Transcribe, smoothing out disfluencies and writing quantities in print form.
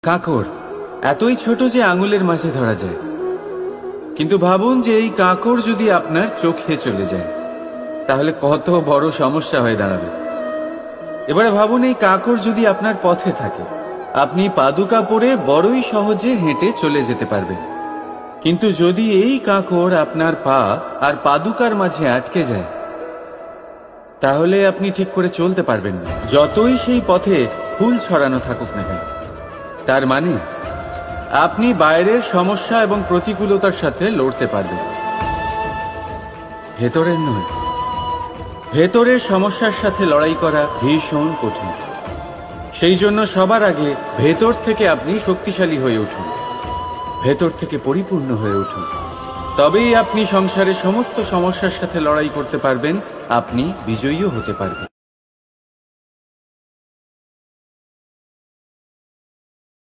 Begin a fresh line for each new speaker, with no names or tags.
কাঁকড় এতই ছোট যে আঙুলের মাঝে ধরা যায়, কিন্তু ভাবুন যে এই কাঁকড় যদি আপনার চোখে চলে যায় তাহলে কত বড় সমস্যা হয়ে দাঁড়াবে। এবারে ভাবুন এই কাঁকড় যদি আপনার পথে থাকে, আপনি পাদুকা পরে বড়ই সহজে হেঁটে চলে যেতে পারবেন। কিন্তু যদি এই কাঁকড় আপনার পা আর পাদুকার মাঝে আটকে যায় তাহলে আপনি ঠিক করে চলতে পারবেন না, যতই সেই পথে ফুল ছড়ানো থাকুক না কেন। তার মানে আপনি বাইরের সমস্যা এবং প্রতিকূলতার সাথে লড়তে পারবেন, ভেতরের নয়। ভেতরের সমস্যার সাথে লড়াই করা ভীষণ কঠিন। সেই জন্য সবার আগে ভেতর থেকে আপনি শক্তিশালী হয়ে উঠুন, ভেতর থেকে পরিপূর্ণ হয়ে উঠুন। তবেই আপনি সংসারের সমস্ত সমস্যার সাথে লড়াই করতে পারবেন, আপনি বিজয়ীও হতে পারবেন।